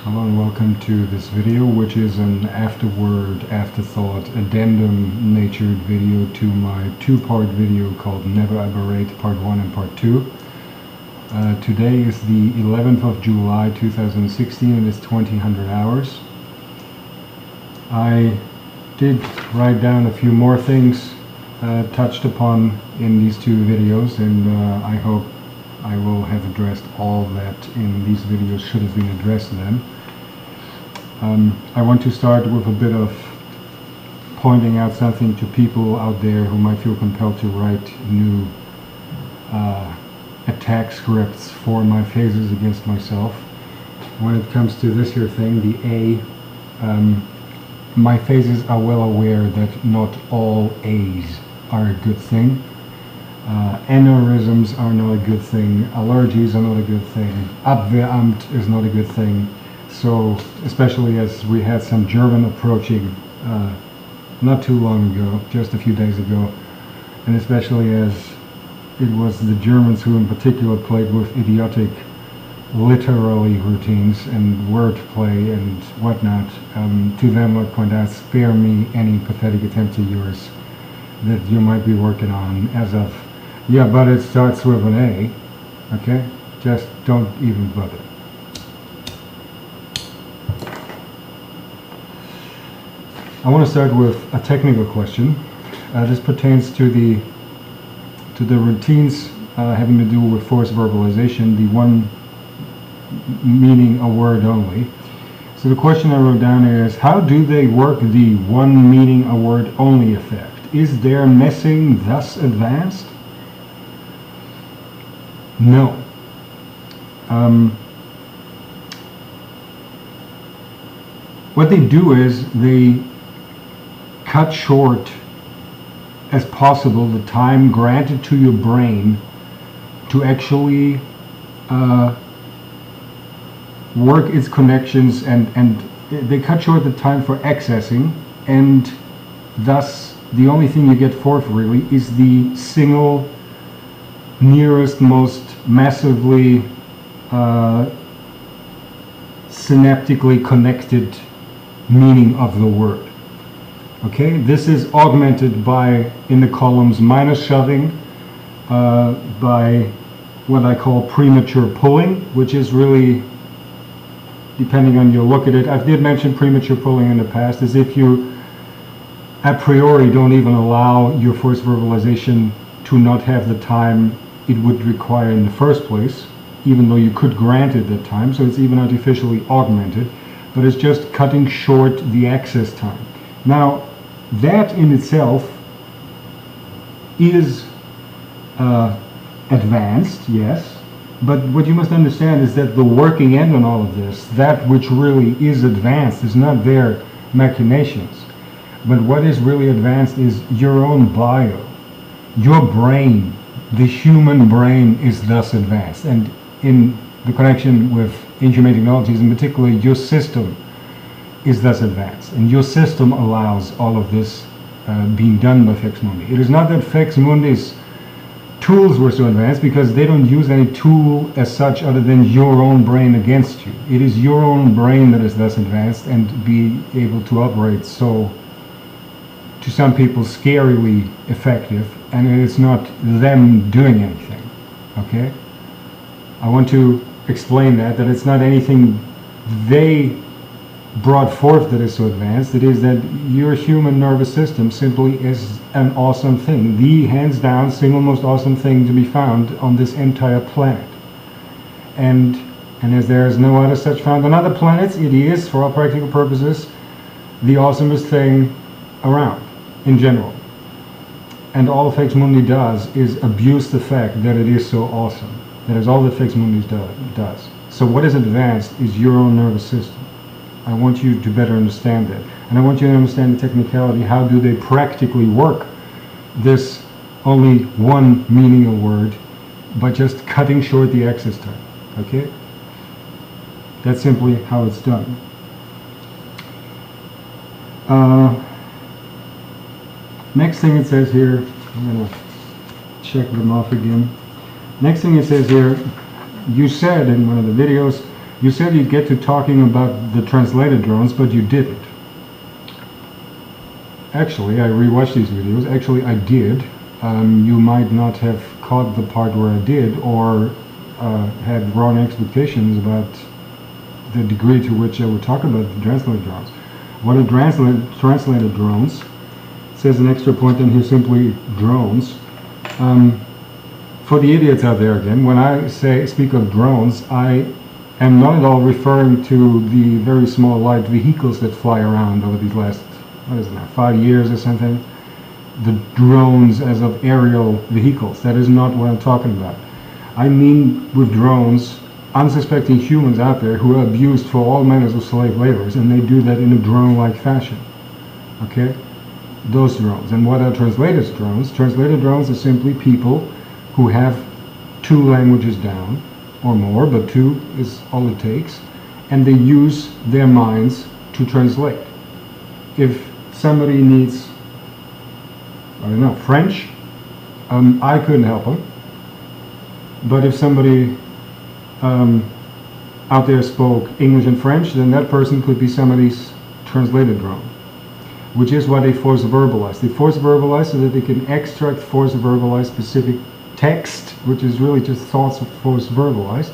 Hello and welcome to this video, which is an afterword, afterthought, addendum natured video to my two-part video called Never Aberrate Part 1 and Part 2. Today is the 11th of July 2016 and it's 2000 hours. I did write down a few more things touched upon in these two videos, and I hope I will have addressed all that in these videos should have been addressed then. I want to start with a bit of pointing out something to people out there who might feel compelled to write new attack scripts for my phases against myself. When it comes to this here thing, the A, my phases are well aware that not all A's are a good thing. Aneurysms are not a good thing, allergies are not a good thing, Abwehramt is not a good thing. So, especially as we had some German approaching not too long ago, just a few days ago, and especially as it was the Germans who in particular played with idiotic literary routines and wordplay and whatnot, to them I point out, spare me any pathetic attempt of yours that you might be working on as of, yeah, but it starts with an A, okay? Just don't even bother. I want to start with a technical question. This pertains to the routines having to do with force-verbalization, the one meaning a word only. So the question I wrote down is, how do they work the one meaning a word only effect? Is their messing thus advanced? No. What they do is they cut short as possible the time granted to your brain to actually work its connections, and they cut short the time for accessing, and thus the only thing you get forth really is the single nearest, most massively synaptically connected meaning of the word. Okay, this is augmented by, in the columns, minor shoving, by what I call premature pulling, which is really, depending on your look at it, I did mention premature pulling in the past, as if you a priori don't even allow your force verbalization to not have the time it would require in the first place, even though you could grant it that time, so it's even artificially augmented, but it's just cutting short the access time. Now, that in itself is advanced, yes, but what you must understand is that the working end on all of this, that which really is advanced, is not their machinations. But what is really advanced is your own bio. Your brain, the human brain, is thus advanced. And in the connection with ancient technologies, in particular, your system is thus advanced. And your system allows all of this being done by Fex Mundi. It is not that Fex Mundi's tools were so advanced, because they don't use any tool as such other than your own brain against you. It is your own brain that is thus advanced and be able to operate so, to some people, scarily effective, and it's not them doing anything, okay? I want to explain that it's not anything they brought forth that is so advanced. It is that your human nervous system simply is an awesome thing, the hands down single most awesome thing to be found on this entire planet. And as there is no other such found on other planets, it is, for all practical purposes, the awesomest thing around in general. And all Fex Mundi does is abuse the fact that it is so awesome. That is all that Fex Mundi does. So what is advanced is your own nervous system. I want you to better understand that. And I want you to understand the technicality. How do they practically work this only one meaning a word by just cutting short the access time? Okay? That's simply how it's done. Next thing it says here, I'm going to check them off again. Next thing it says here, you said in one of the videos You said you'd get to talking about the translated drones, but you didn't. Actually, I rewatched these videos. Actually, I did. You might not have caught the part where I did, or had wrong expectations about the degree to which I would talk about the translated drones. What are translated drones? It says an extra point in here, simply drones. For the idiots out there again, when I speak of drones, I am not at all referring to the very small light vehicles that fly around over these last, 5 years or something. The drones as of aerial vehicles. That is not what I'm talking about. I mean with drones, unsuspecting humans out there who are abused for all manners of slave labors, and they do that in a drone-like fashion. Okay? Those drones. And what are translated drones? Translated drones are simply people who have 2 languages down, or more, but 2 is all it takes, and they use their minds to translate. If somebody needs, French, I couldn't help them. But if somebody out there spoke English and French, then that person could be somebody's translated drone, which is what they force-verbalize. They force-verbalize so that they can extract force-verbalize specific text, which is really just thoughts force-verbalized,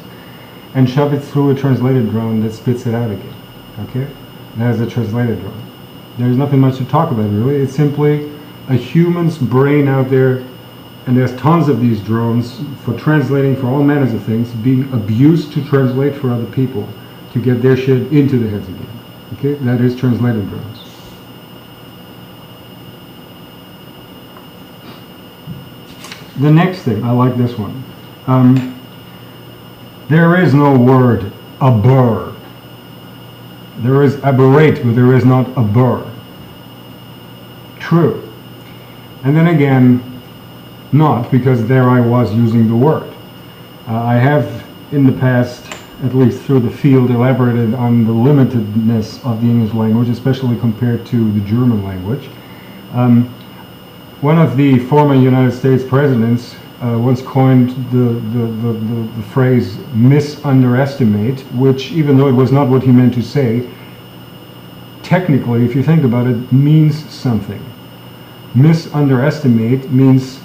and shove it through a translated drone that spits it out again. Okay? That is a translated drone. There's nothing much to talk about, really. It's simply a human's brain out there, and there's tons of these drones for translating for all manners of things, being abused to translate for other people, to get their shit into their heads again. Okay? That is translated drones. The next thing, I like this one. There is no word abur. There is aberrate, but there is not abur. True. And then again, not, because there I was using the word. I have in the past, at least through the field, elaborated on the limitedness of the English language, especially compared to the German language. One of the former United States presidents once coined the phrase misunderestimate, which, even though it was not what he meant to say, technically, if you think about it, means something. Misunderestimate means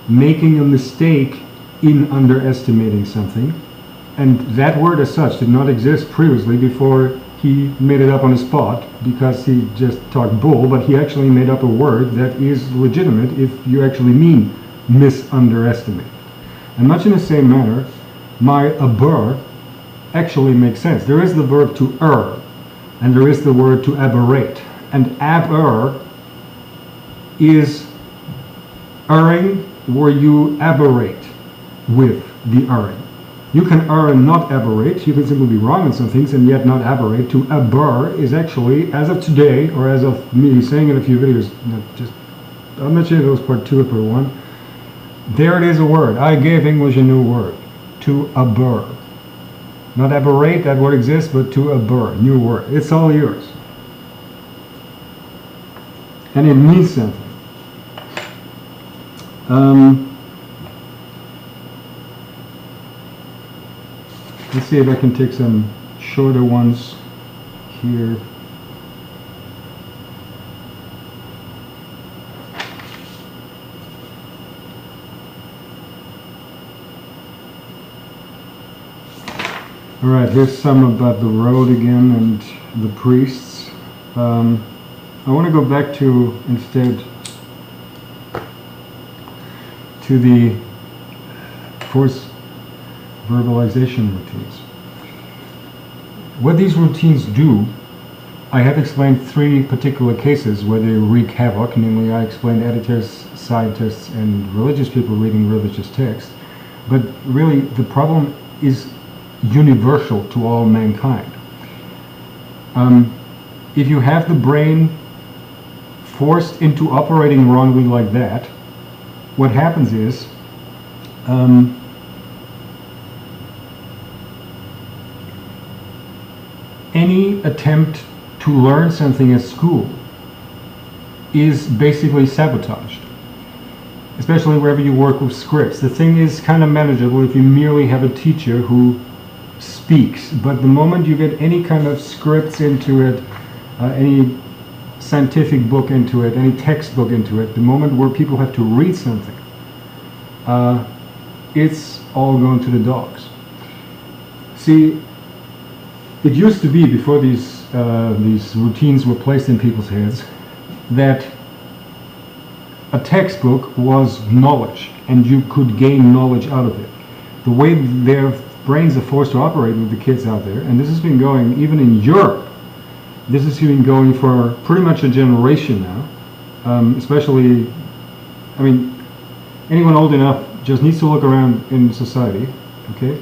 making a mistake in underestimating something, and that word as such did not exist previously before he made it up on the spot because he just talked bull, but he actually made up a word that is legitimate if you actually mean misunderestimate. And much in the same manner, my abur actually makes sense. There is the verb to err, and there is the word to aberrate. And aberr is erring where you aberrate with the erring. You can err and not aberrate. You can simply be wrong in some things and yet not aberrate. To aberr is actually, as of today, or as of me saying in a few videos, I'm not sure if it was part 2 or part 1. There it is, a word. I gave English a new word. To aberr. Not aberrate, that word exists, but to aberr, new word. It's all yours. And it means something. Let's see if I can take some shorter ones here. Alright, here's some about the road again and the priests. I want to go back to, instead, to the Force-Verbalization routines. What these routines do, I have explained 3 particular cases where they wreak havoc. Namely, I explained editors, scientists, and religious people reading religious texts. But really, the problem is universal to all mankind. If you have the brain forced into operating wrongly like that, what happens is any attempt to learn something at school is basically sabotaged, especially wherever you work with scripts. The thing is kind of manageable if you merely have a teacher who speaks, but the moment you get any kind of scripts into it, any scientific book into it, any textbook into it, the moment where people have to read something, it's all going to the dogs. See, it used to be, before these routines were placed in people's heads, that a textbook was knowledge, and you could gain knowledge out of it. The way their brains are forced to operate with the kids out there, and this has been going even in Europe, this has been going for pretty much a generation now, especially, I mean, anyone old enough just needs to look around in society, okay?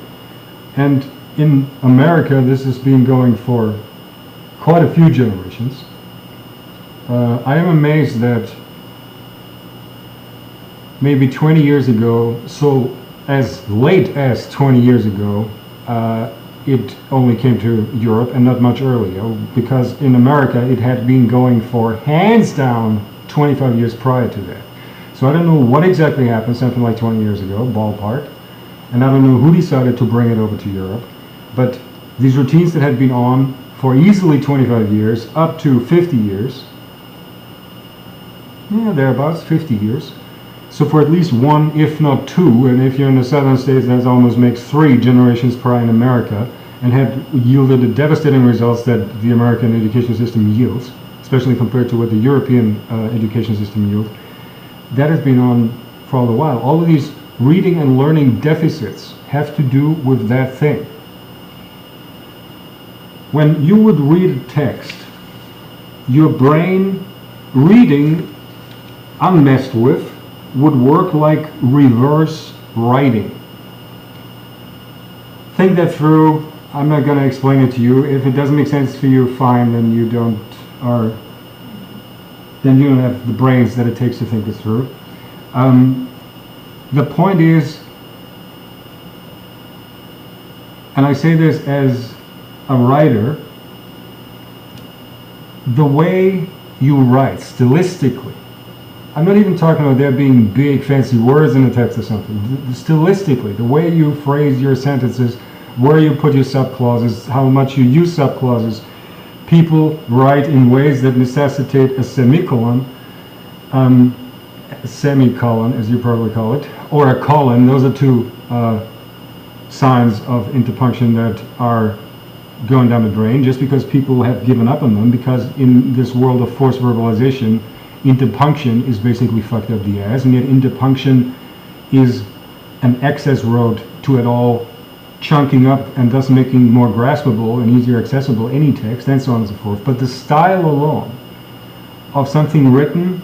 And in America, this has been going for quite a few generations. I am amazed that maybe 20 years ago, so as late as 20 years ago, it only came to Europe and not much earlier, because in America it had been going for hands down 25 years prior to that. So I don't know what exactly happened, something like 20 years ago, ballpark, and I don't know who decided to bring it over to Europe, but these routines that had been on for easily 25 years, up to 50 years, yeah, thereabouts, 50 years. So for at least one, if not two, and if you're in the southern states, that almost makes 3 generations prior in America, and had yielded the devastating results that the American education system yields, especially compared to what the European education system yields. That has been on for a while. All of these reading and learning deficits have to do with that thing. When you would read a text, your brain, reading unmessed with, would work like reverse writing. Think that through. I'm not going to explain it to you. If it doesn't make sense for you, fine, then you don't have the brains that it takes to think it through. The point is, and I say this as a writer, the way you write stylistically, I'm not even talking about there being big fancy words in the text or something. Stylistically, the way you phrase your sentences, where you put your subclauses, how much you use subclauses. People write in ways that necessitate a semicolon, as you probably call it, or a colon. Those are two signs of interpunction that are going down the drain, just because people have given up on them, because in this world of force verbalization, interpunction is basically fucked up the ass, and yet interpunction is an access road to it all chunking up and thus making more graspable and easier accessible any text, and so on and so forth. But the style alone of something written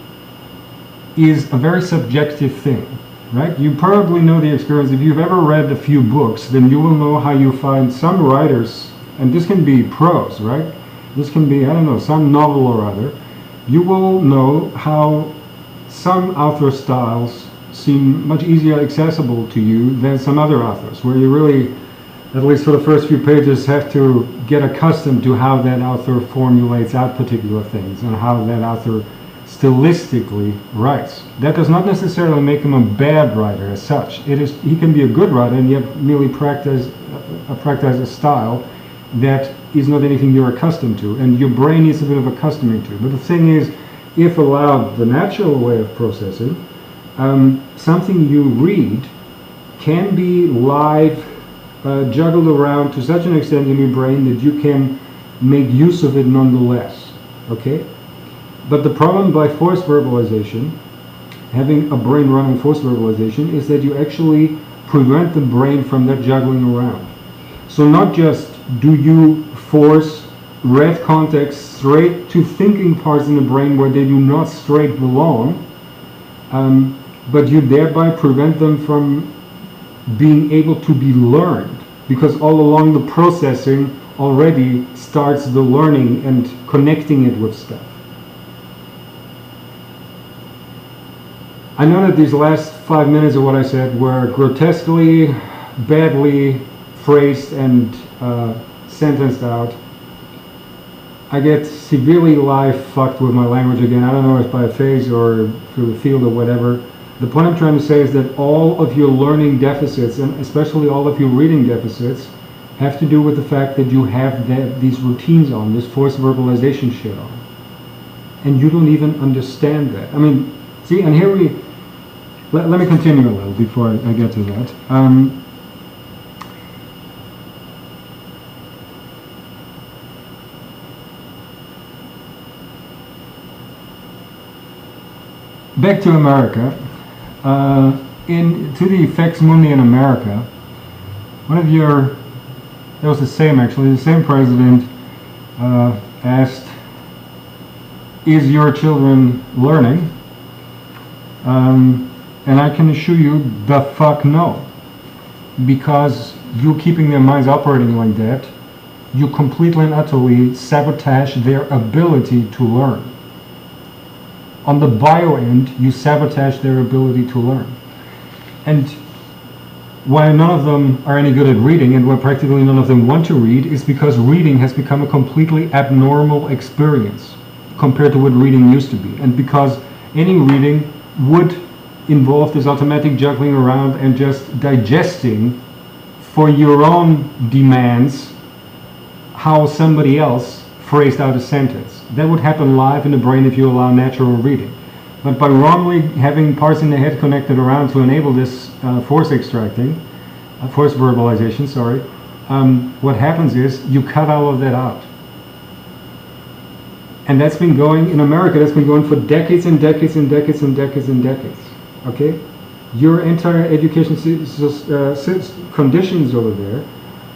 is a very subjective thing, right? You probably know the experience. If you've ever read a few books, then you will know how you find some writers, and this can be prose, right? This can be, I don't know, some novel or other. You will know how some author styles seem much easier accessible to you than some other authors, where you really, at least for the first few pages, have to get accustomed to how that author formulates out particular things and how that author stylistically writes. That does not necessarily make him a bad writer as such. He can be a good writer and yet merely practice a style that is not anything you're accustomed to, and your brain needs a bit of accustoming to. But the thing is, if allowed the natural way of processing, something you read can be live, juggled around to such an extent in your brain that you can make use of it nonetheless, okay? But the problem by force verbalization, having a brain running force verbalization, is that you actually prevent the brain from that juggling around. So not just do you force read context straight to thinking parts in the brain where they do not straight belong, but you thereby prevent them from being able to be learned, because all along the processing already starts the learning and connecting it with stuff. I know that these last 5 minutes of what I said were grotesquely, badly phrased and sentenced out. I get severely live fucked with my language again. I don't know if by phase or through the field or whatever. The point I'm trying to say is that all of your learning deficits, and especially all of your reading deficits, have to do with the fact that you have these routines on, this force verbalization shit on. And you don't even understand that. I mean, see, and here let me continue a little before I get to that. Back to America. To the effects mundi in America, it was the same president asked, is your children learning? And I can assure you, the fuck no. Because you keeping their minds operating like that, you completely and utterly sabotage their ability to learn. On the bio end, you sabotage their ability to learn. And why none of them are any good at reading, and why practically none of them want to read, is because reading has become a completely abnormal experience compared to what reading used to be. And because any reading would involve this automatic juggling around and just digesting for your own demands how somebody else phrased out a sentence. That would happen live in the brain if you allow natural reading. But by wrongly having parts in the head connected around to enable this force verbalization, what happens is you cut all of that out. And that's been going, in America, that's been going for decades and decades and decades and decades and decades. Okay? Your entire education conditions over there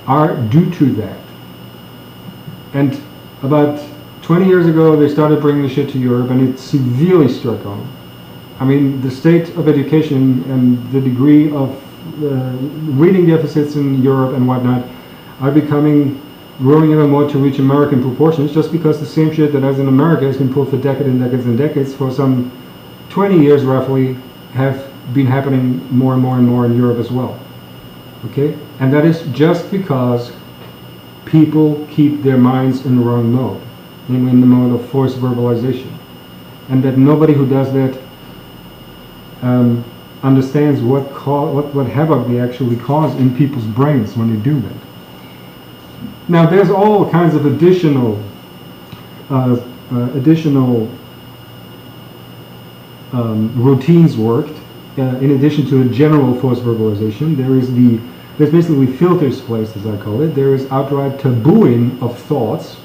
are due to that. And about 20 years ago, they started bringing the shit to Europe, and it severely struck on. I mean, the state of education and the degree of reading deficits in Europe and whatnot are growing ever more to reach American proportions, just because the same shit that as in America has been pulled for decades and decades and decades for some 20 years roughly have been happening more and more and more in Europe as well. Okay? And that is just because people keep their minds in the wrong mode, namely in the mode of force verbalization. And that nobody who does that understands what havoc they actually cause in people's brains when they do that. Now, there's all kinds of additional routines worked in addition to a general force verbalization. There's basically filters placed, as I call it. There is outright tabooing of thoughts.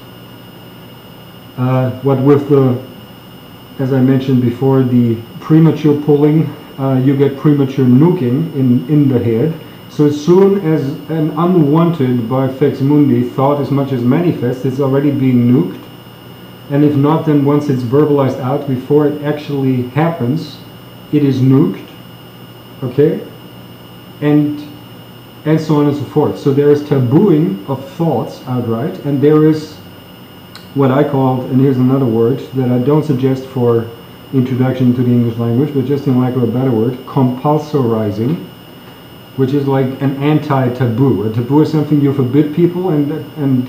What with as I mentioned before, the premature pulling, you get premature nuking in the head. So as soon as an unwanted by Fex Mundi thought as much as manifest, it's already being nuked. And if not, then once it's verbalized out, before it actually happens, it is nuked. Okay? And so on and so forth. So there is tabooing of thoughts outright, and there is what I called, and here's another word that I don't suggest for introduction to the English language, but just in lack of a better word, compulsorizing, which is like an anti-taboo. A taboo is something you forbid people, and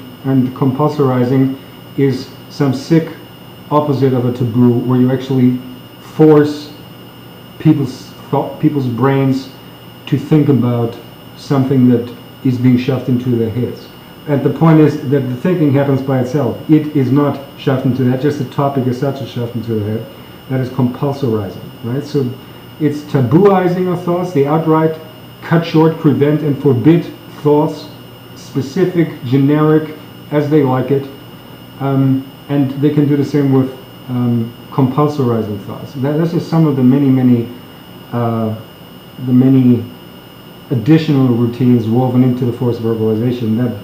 compulsorizing is some sick opposite of a taboo, where you actually force people's brains to think about something that is being shoved into their heads. And the point is that the thinking happens by itself. It is not shoved into that, just the topic as such is shoved into the head. That is compulsorizing, right? So it's tabooizing of thoughts. They outright cut short, prevent, and forbid thoughts, specific, generic, as they like it. And they can do the same with compulsorizing thoughts. That's just some of the many additional routines woven into the force verbalization that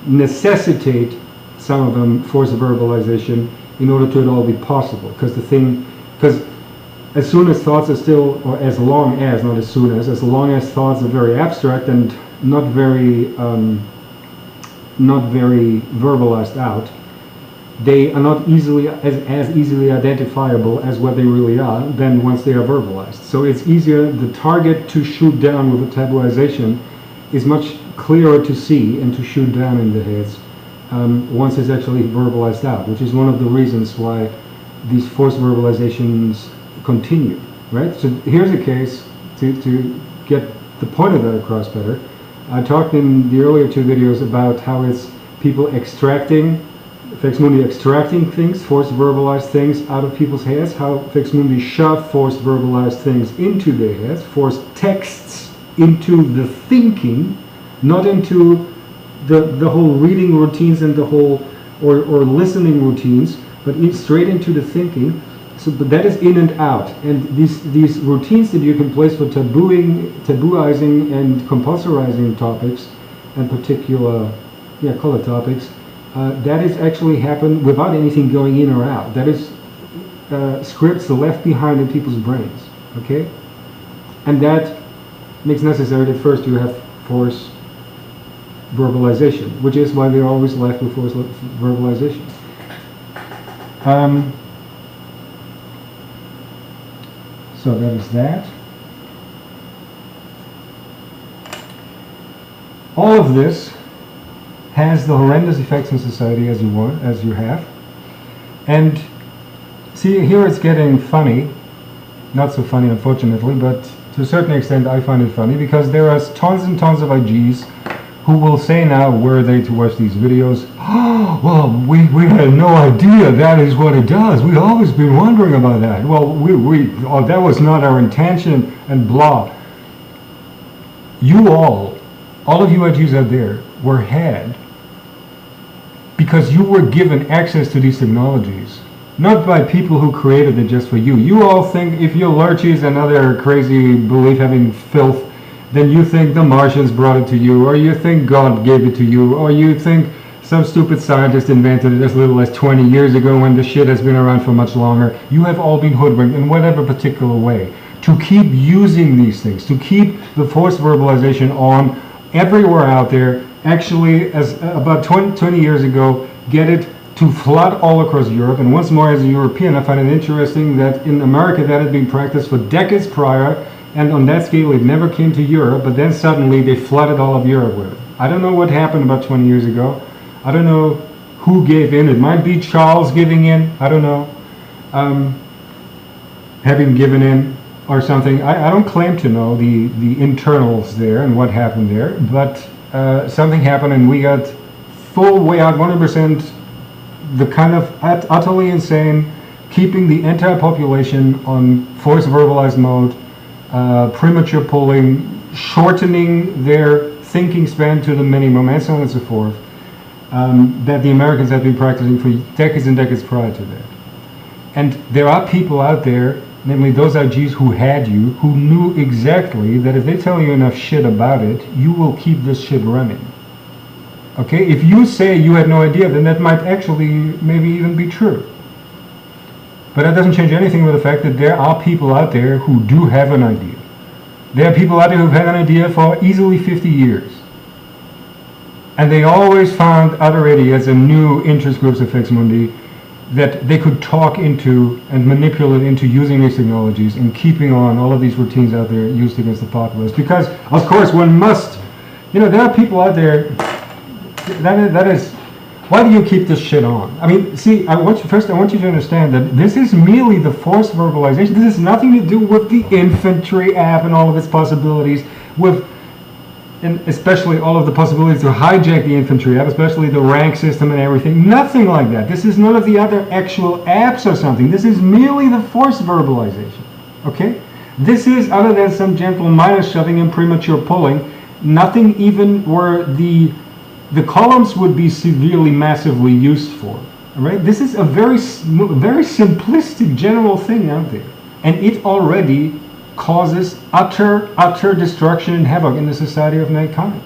necessitate, some of them, force verbalization in order to it all be possible. Because as soon as thoughts are still, or as long as, not as soon as long as thoughts are very abstract and not very verbalized out, they are not as easily identifiable as what they really are than once they are verbalized. So it's easier, the target to shoot down with a tabooization is much clearer to see and to shoot down in the heads once it's actually verbalized out, which is one of the reasons why these forced verbalizations continue, right? So here's a case to get the point of that across better. I talked in the earlier two videos about how it's people extracting, Fix Mundi extracting things, force-verbalized things out of people's heads, how Fix Mundi shove force-verbalized things into their heads, force texts into the thinking, not into the whole reading routines and the whole, or listening routines, but straight into the thinking. So, but that is in and out, and these routines that you can place for tabooizing and compulsorizing topics, and particular, color topics, that is actually happen without anything going in or out. That is scripts left behind in people's brains, okay? And that makes necessary that first you have force verbalization, which is why they're always left with force verbalization. So that is that. All of this has the horrendous effects in society as you have. And see, here it's getting funny. Not so funny, unfortunately, but to a certain extent I find it funny, because there are tons and tons of IGs who will say now, were they to watch these videos, oh, well, we had no idea that is what it does. We've always been wondering about that. Well, that was not our intention, and blah. You all of you IGs out there were had because you were given access to these technologies, not by people who created it just for you. You all think if you're lurchies and other crazy belief-having filth, then you think the Martians brought it to you, or you think God gave it to you, or you think some stupid scientist invented it as little as 20 years ago when the shit has been around for much longer. You have all been hoodwinked in whatever particular way to keep using these things, to keep the force verbalization on everywhere out there. Actually, as about 20 years ago, get it to flood all across Europe. And once more, as a European, I find it interesting that in America that had been practiced for decades prior, and on that scale it never came to Europe, but then suddenly they flooded all of Europe with it. I don't know what happened about 20 years ago. I don't know who gave in. It might be Charles giving in. I don't know. Having given in or something. I don't claim to know the internals there and what happened there, but something happened and we got full way out 100% the kind of utterly insane, keeping the entire population on force verbalized mode, premature pulling, shortening their thinking span to the minimum, and so on and so forth, that the Americans have been practicing for decades and decades prior to that. And there are people out there, namely those IGs who had you, who knew exactly that if they tell you enough shit about it, you will keep this shit running. Okay? If you say you had no idea, then that might actually maybe even be true. But that doesn't change anything with the fact that there are people out there who do have an idea. There are people out there who've had an idea for easily 50 years. And they always found other idiots and new interest groups of Fix Mundi that they could talk into and manipulate into using these technologies and keeping on all of these routines out there used against the populace. Because, of course, one must, there are people out there, that is, why do you keep this shit on? I mean, see, I want you to understand that this is merely the force verbalization. This has nothing to do with the infantry app and all of its possibilities, and especially all of the possibilities to hijack the infantry app, especially the rank system and everything. Nothing like that. This is none of the other actual apps or something. This is merely the force verbalization. Okay? This is, other than some gentle minus shoving and premature pulling, nothing even where the columns would be severely, massively used for. All right? This is a very simplistic general thing out there. And it already causes utter destruction and havoc in the society of mankind.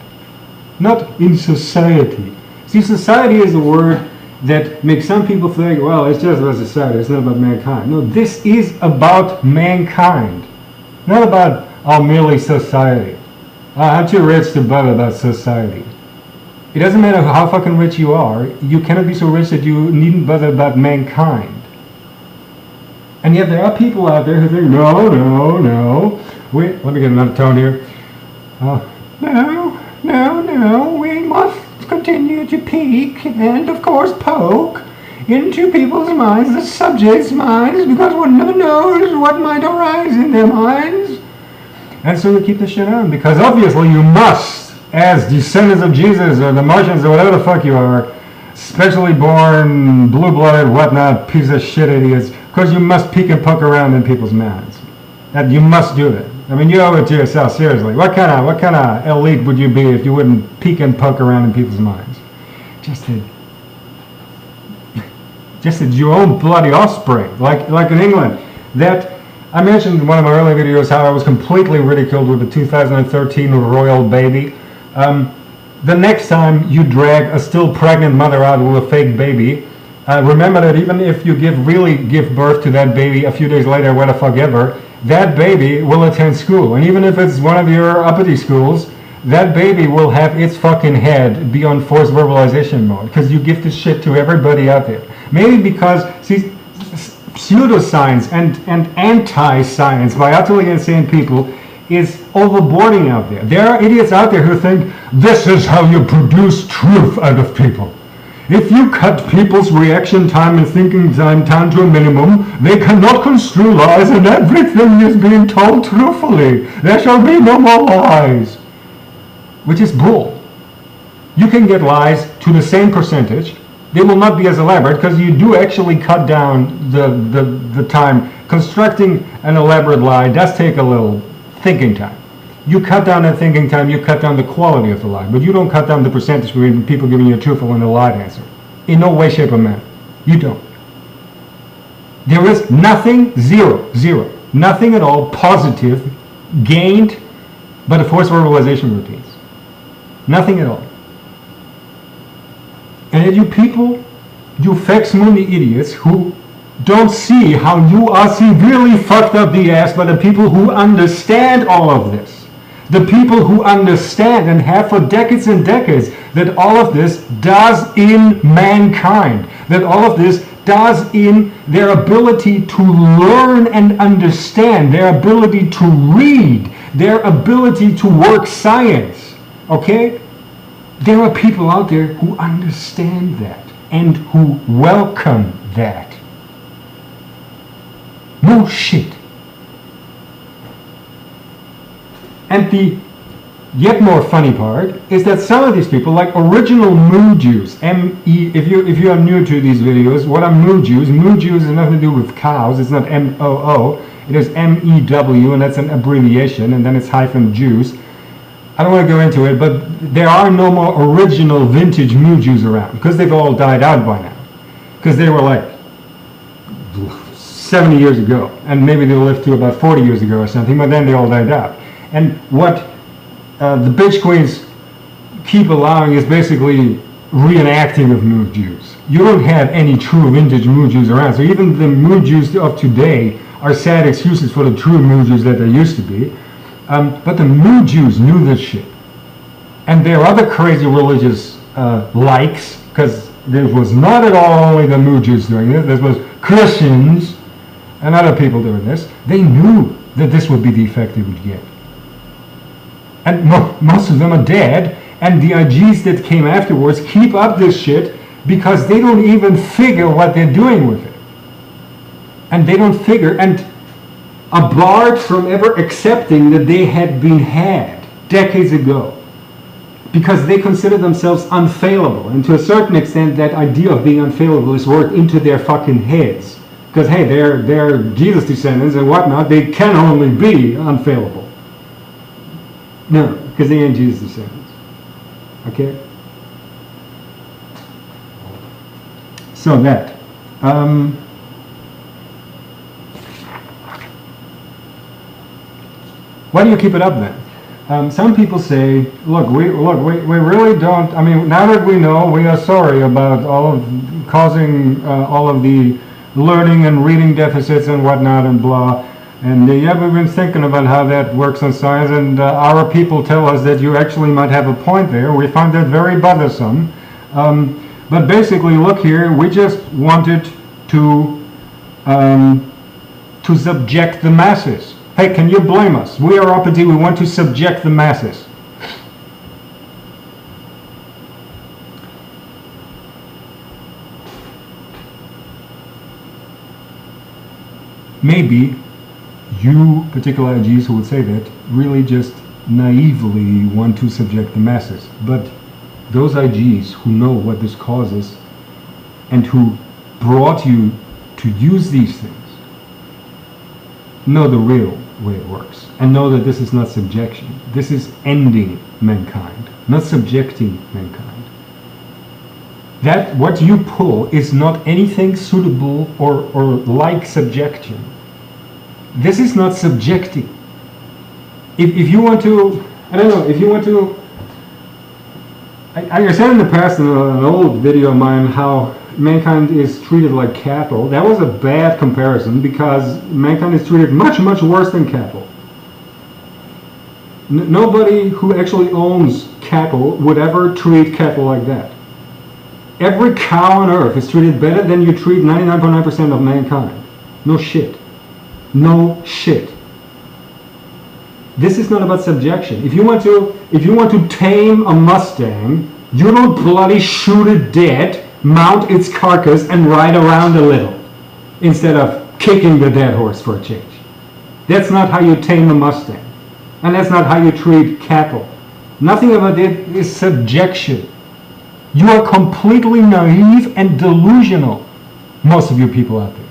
Not in society. See, society is a word that makes some people think, well, it's just about society, it's not about mankind. No, this is about mankind. Not about, merely society. I'm too rich to bother about society. It doesn't matter how fucking rich you are, you cannot be so rich that you needn't bother about mankind. And yet there are people out there who think, no. Wait, let me get another tone here. No, we must continue to peek and, of course, poke into people's minds, the subject's minds, because one never knows what might arise in their minds. And so we keep the shit on, because obviously you must as descendants of Jesus or the Martians or whatever the fuck you are, specially born, blue-blooded, whatnot, piece of shit idiots, because you must peek and poke around in people's minds. That you must do it. I mean, you owe it to yourself, seriously. What kind of elite would you be if you wouldn't peek and poke around in people's minds? Just your own bloody offspring, like in England. That I mentioned in one of my early videos how I was completely ridiculed with the 2013 royal baby. The next time you drag a still pregnant mother out with a fake baby, remember that even if you really give birth to that baby a few days later, where the fuck ever, that baby will attend school. And even if it's one of your uppity schools, that baby will have its fucking head be on force-verbalization mode, because you give this shit to everybody out there. Maybe because, see, pseudoscience and anti-science by utterly insane people is overboarding out there. There are idiots out there who think this is how you produce truth out of people. If you cut people's reaction time and thinking time down to a minimum, they cannot construe lies and everything is being told truthfully. There shall be no more lies. Which is bull. You can get lies to the same percentage. They will not be as elaborate because you do actually cut down the time. Constructing an elaborate lie does take a little thinking time. You cut down that thinking time, you cut down the quality of the lie, but you don't cut down the percentage between people giving you a truthful and a lied answer. In no way, shape, or manner. You don't. There is nothing, zero, nothing at all positive gained by the force-verbalization routines. Nothing at all. And yet you people, you fax-mundi idiots who don't see how you are severely fucked up the ass by the people who understand all of this. The people who understand and have for decades and decades that all of this does in mankind. That all of this does in their ability to learn and understand, their ability to read, their ability to work science. Okay? There are people out there who understand that and who welcome that. No shit. And the yet more funny part is that some of these people, like original Moo Jews, M-E, if you are new to these videos, what are Moo Jews? Moo Jews has nothing to do with cows. It's not M-O-O. It is M-E-W, and that's an abbreviation, and then it's hyphen Jews. I don't want to go into it, but there are no more original vintage Moo Jews around, because they've all died out by now. Because they were like 70 years ago, and maybe they lived to about 40 years ago or something, but then they all died out. And what the bitch queens keep allowing is basically reenacting of Moo Jews. You don't have any true vintage Moo Jews around, so even the Moo Jews of today are sad excuses for the true Moo Jews that there used to be. But the Moo Jews knew this shit. And there are other crazy religious likes, because there was not at all only the Moo Jews doing this, there was Christians and other people doing this. They knew that this would be the effect they would get. And most of them are dead, and the IGs that came afterwards keep up this shit because they don't even figure what they're doing with it. And they don't figure, and are barred from ever accepting that they had been had decades ago because they consider themselves unfailable. And to a certain extent, that idea of being unfailable is worked into their fucking heads. Because, hey, they're Jesus descendants and whatnot, they can only be unfailable. No, because they ain't Jesus descendants. Okay? So that. Why do you keep it up then? Some people say, look, we really don't, I mean, now that we know, we are sorry about all of causing all of the learning and reading deficits and whatnot and blah. And yeah, we've been thinking about how that works in science, and our people tell us that you actually might have a point there. We find that very bothersome. But basically, look here, we just wanted to subject the masses. Hey, can you blame us? We are uppity, we want to subject the masses. Maybe you particular IGs who would say that really just naively want to subject the masses. But those IGs who know what this causes and who brought you to use these things know the real way it works and know that this is not subjection. This is ending mankind, not subjecting mankind. That what you pull is not anything suitable or like subjection. This is not subjecting. If you want to, I don't know, if you want to, I said in the past in an old video of mine how mankind is treated like cattle. That was a bad comparison because mankind is treated much, much worse than cattle. Nobody who actually owns cattle would ever treat cattle like that. Every cow on earth is treated better than you treat 99.9% of mankind. No shit. No shit. This is not about subjection. If you want to tame a Mustang, you don't bloody shoot it dead, mount its carcass, and ride around a little, instead of kicking the dead horse for a change. That's not how you tame a Mustang. And that's not how you treat cattle. Nothing about it is subjection. You are completely naive and delusional, most of you people out there.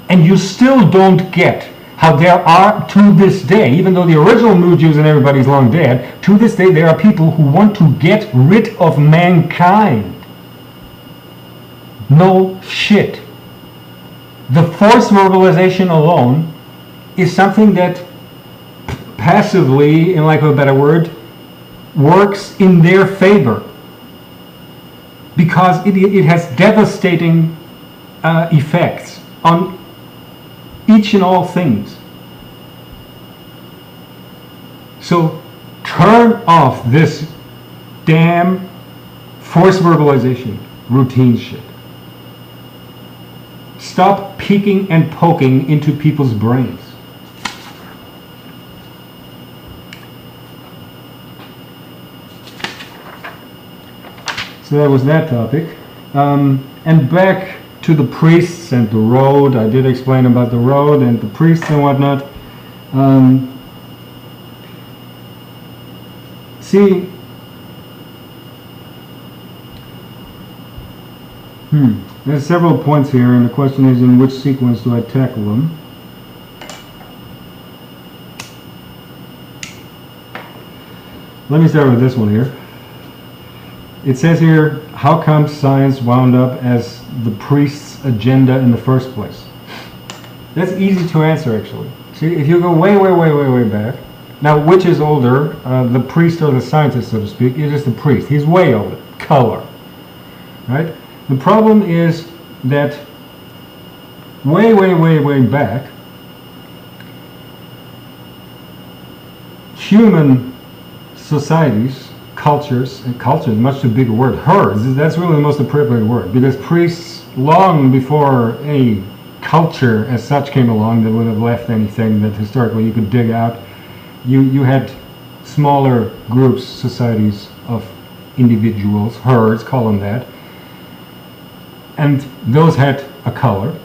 And you still don't get how there are, to this day, even though the original mood Jews and everybody's long dead, to this day there are people who want to get rid of mankind. No shit. The force-verbalization alone is something that passively, in lack of a better word, works in their favor. Because it has devastating effects on each and all things. So turn off this damn force-verbalization routine shit. Stop peeking and poking into people's brains. So that was that topic. And back to the priests and the road. I did explain about the road and the priests and whatnot. See, there's several points here, and the question is, in which sequence do I tackle them? Let me start with this one here. It says here, how come science wound up as the priest's agenda in the first place? That's easy to answer, actually. See, if you go way back, now which is older, the priest or the scientist, so to speak? It is the priest. He's way older. Color. Right? The problem is that way back, human societies, cultures, and culture is much too big a word, herds, that's really the most appropriate word, because priests, long before any culture as such came along that would have left anything that historically you could dig out, you had smaller groups, societies of individuals, herds, call them that, and those had a color.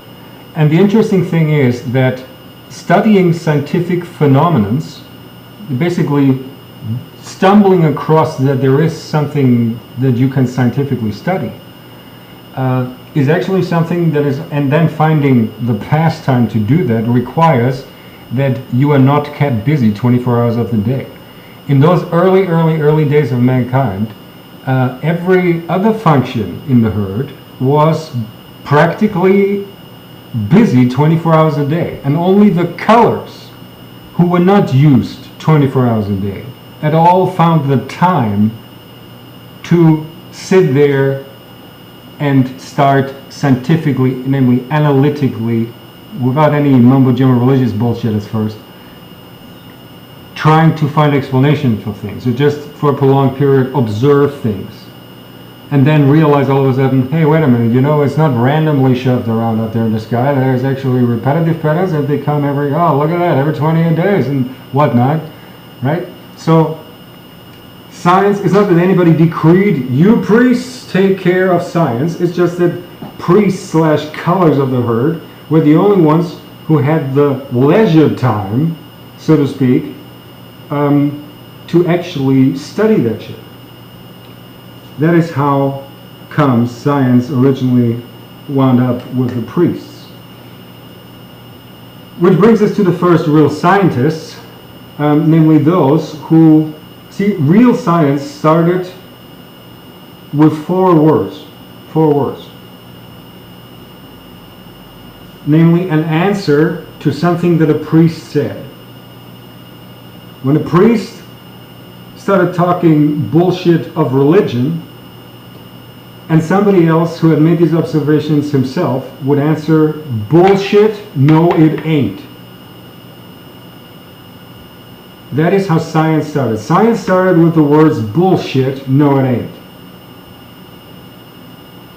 And the interesting thing is that studying scientific phenomenons, basically stumbling across that there is something that you can scientifically study, is actually something that is, and then finding the pastime to do that requires that you are not kept busy 24 hours of the day. In those early days of mankind, every other function in the herd was practically busy 24 hours a day, and only the colors who were not used 24 hours a day at all found the time to sit there and start scientifically, namely analytically, without any mumbo-jumbo religious bullshit at first, trying to find explanation for things, or just for a prolonged period observe things, and then realize all of a sudden, hey, wait a minute, you know, it's not randomly shoved around out there in the sky, there's actually repetitive patterns that they come every, oh, look at that, every 28 days and whatnot, right? So science, it's not that anybody decreed, you priests take care of science, it's just that priests / colors of the herd were the only ones who had the leisure time, so to speak, to actually study that shit. That is how come science originally wound up with the priests. Which brings us to the first real scientists, namely those who, see, real science started with four words. Namely, an answer to something that a priest said. When a priest started talking bullshit of religion, and somebody else who had made these observations himself would answer, bullshit, no it ain't. That is how science started. Science started with the words bullshit, no it ain't.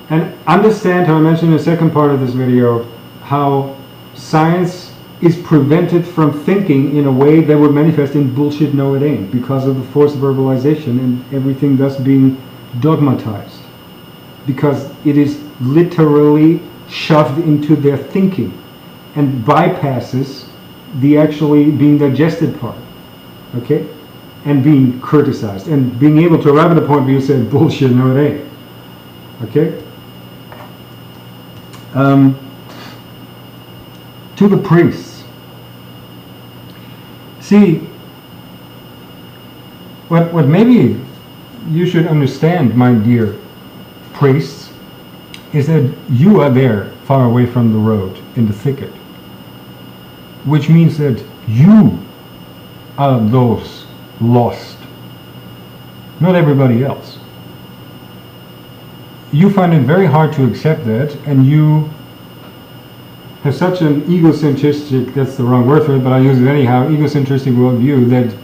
And understand how I mentioned in the second part of this video how science is prevented from thinking in a way that would manifest in bullshit, no it ain't, because of the Force-Verbalization and everything thus being dogmatized. Because it is literally shoved into their thinking and bypasses the actually being digested part, okay? And being criticized and being able to arrive at a point where you say bullshit, no it ain't, okay? To the priests. See, what maybe you should understand, my dear priests, is that you are there far away from the road in the thicket, which means that you are those lost, not everybody else. You find it very hard to accept that, and you have such an egocentristic, that's the wrong word for it, but I use it anyhow, egocentristic worldview that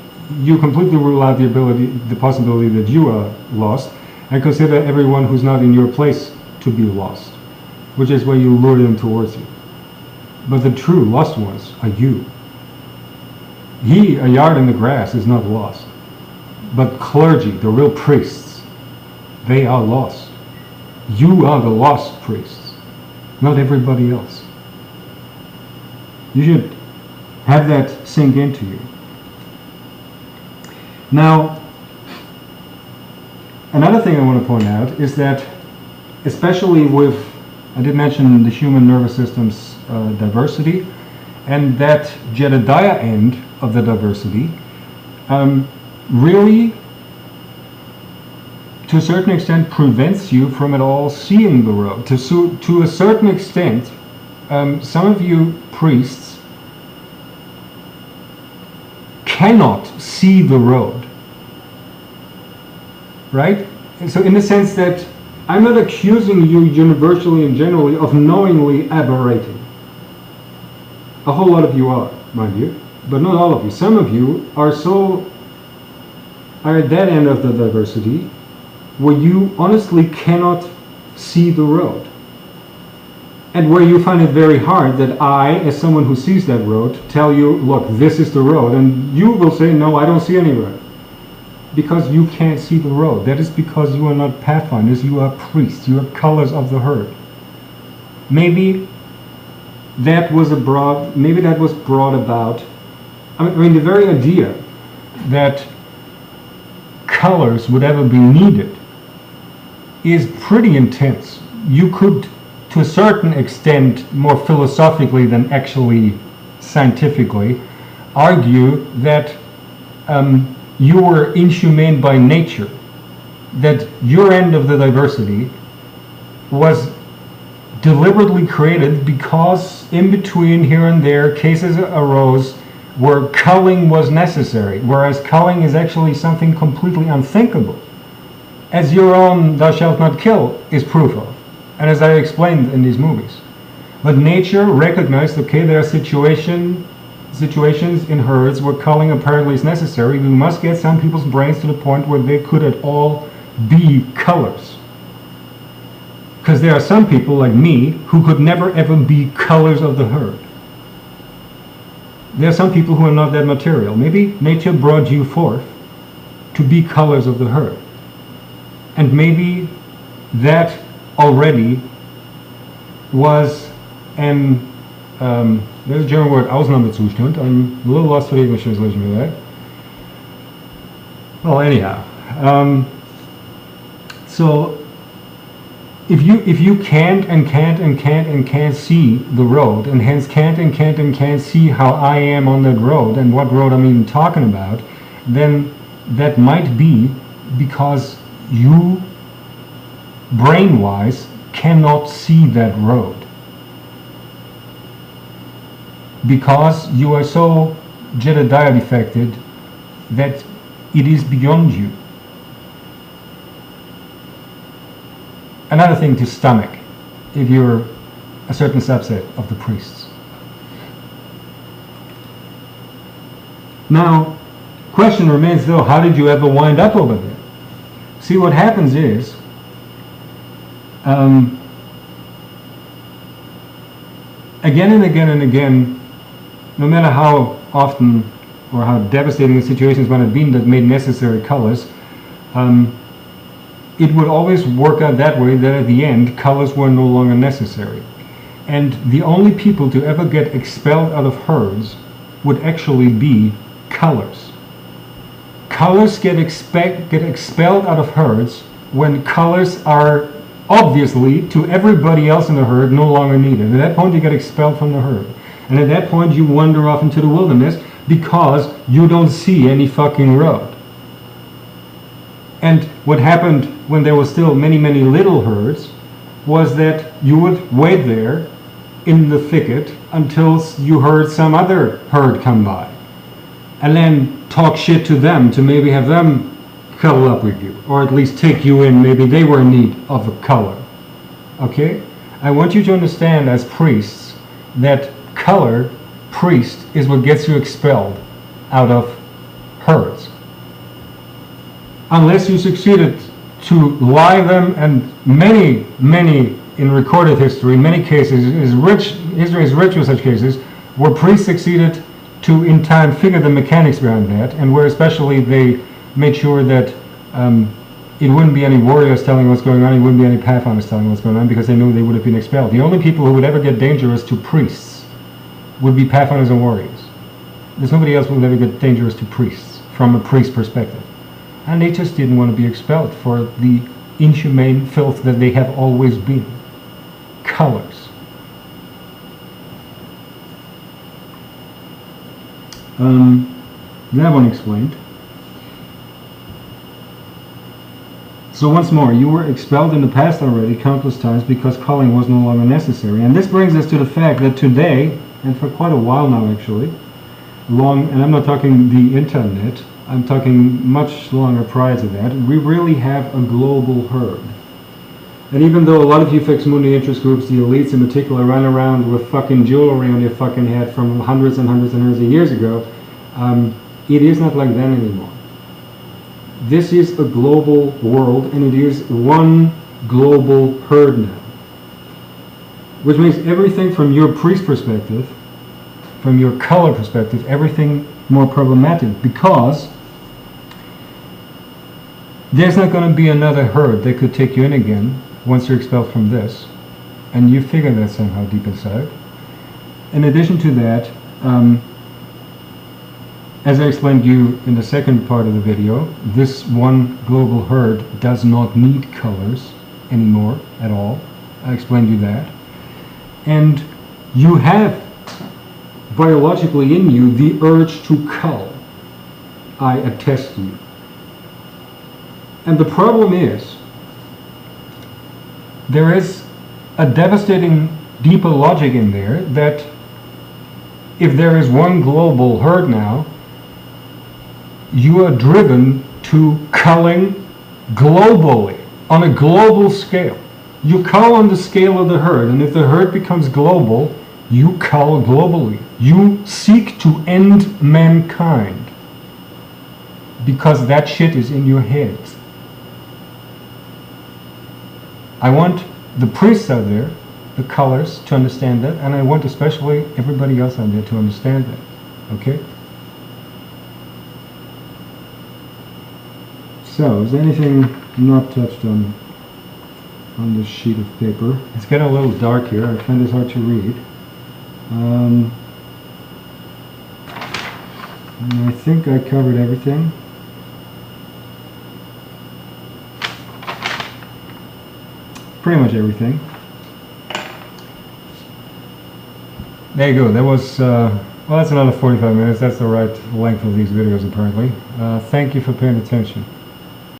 you completely rule out the possibility that you are lost, and consider everyone who's not in your place to be lost, which is where you lure them towards you. But the true lost ones are you. He, a yard in the grass, is not lost. But clergy, the real priests, they are lost. You are the lost priests, not everybody else. You should have that sink into you. Now, another thing I want to point out is that, especially with, I did mention the human nervous system's diversity, and that Jedediah end of the diversity really, to a certain extent, prevents you from at all seeing the road. To a certain extent, some of you priests cannot see the road, right? And so in the sense that I'm not accusing you universally and generally of knowingly aberrating. A whole lot of you are, mind you, but not all of you. Some of you are at that end of the diversity where you honestly cannot see the road. And where you find it very hard that I, as someone who sees that road, tell you, look, this is the road. And you will say, no, I don't see any road. Because you can't see the road. That is because you are not pathfinders, you are priests, you are colors of the herd. Maybe that was brought about, I mean the very idea that colors would ever be needed is pretty intense. You could, to a certain extent, more philosophically than actually scientifically, argue that you were inhumane by nature, that your end of the diversity was deliberately created because in between here and there cases arose where culling was necessary, whereas culling is actually something completely unthinkable, as your own "thou shalt not kill" is proof of, and as I explained in these movies. But nature recognized, okay, there are situations in herds where culling apparently is necessary. We must get some people's brains to the point where they could at all be colors. Because there are some people like me who could never ever be colors of the herd. There are some people who are not that material. Maybe nature brought you forth to be colors of the herd. And maybe that already was an, there's a German word, Ausnahmezustand. I'm a little lost for the English translation of that. Well, anyhow, so if you can't see the road, and hence can't see how I am on that road and what road I'm even talking about, then that might be because you, brain-wise, cannot see that road. Because you are so Jedediah affected that it is beyond you. Another thing to stomach if you're a certain subset of the priests. Now, question remains though, how did you ever wind up over there? See, what happens is, again and again and again, no matter how often or how devastating the situations might have been that made necessary colors, it would always work out that way, that at the end colors were no longer necessary. And the only people to ever get expelled out of herds would actually be colors. Colors get expelled out of herds when colors are obviously, to everybody else in the herd, no longer needed. At that point you get expelled from the herd. And at that point you wander off into the wilderness because you don't see any fucking road. And what happened when there were still many, many little herds was that you would wait there in the thicket until you heard some other herd come by. And then talk shit to them to maybe have them cuddle up with you. Or at least take you in, maybe they were in need of a color. Okay? I want you to understand as priests that color, priest, is what gets you expelled out of herds. Unless you succeeded to lie them, and many, many in recorded history, in many cases, history is rich with such cases, where priests succeeded to in time figure the mechanics behind that, and where especially they made sure that it wouldn't be any warriors telling what's going on, it wouldn't be any pathfinders telling what's going on, because they knew they would have been expelled. The only people who would ever get dangerous to priests would be pathfinders and warriors. There's nobody else who would ever get dangerous to priests from a priest perspective. And they just didn't want to be expelled for the inhumane filth that they have always been. Colors. That one explained. So once more, you were expelled in the past already countless times because culling was no longer necessary. And this brings us to the fact that today, and for quite a while now actually, and I'm not talking the internet, I'm talking much longer prior to that, we really have a global herd. And even though a lot of you Fex Mundi interest groups, the elites in particular, run around with fucking jewelry on their fucking head from hundreds and hundreds and hundreds of years ago, it is not like that anymore. This is a global world, and it is one global herd now. Which means everything from your priest perspective, from your color perspective, everything more problematic, because there's not going to be another herd that could take you in again once you're expelled from this, and you figure that somehow deep inside. In addition to that, as I explained to you in the second part of the video, this one global herd does not need colors anymore at all. I explained to you that. And you have biologically in you the urge to cull. I attest to you. And the problem is, there is a devastating deeper logic in there that if there is one global herd now, you are driven to culling globally, on a global scale. You cull on the scale of the herd, and if the herd becomes global, you cull globally. You seek to end mankind because that shit is in your head. I want the priests out there, the colors, to understand that, and I want especially everybody else out there to understand that. Okay? So, is there anything not touched on this sheet of paper? It's getting a little dark here. I find this hard to read. I think I covered everything. pretty much everything. There you go. That was, well, that's another 45 minutes. That's the right length of these videos, apparently. Thank you for paying attention.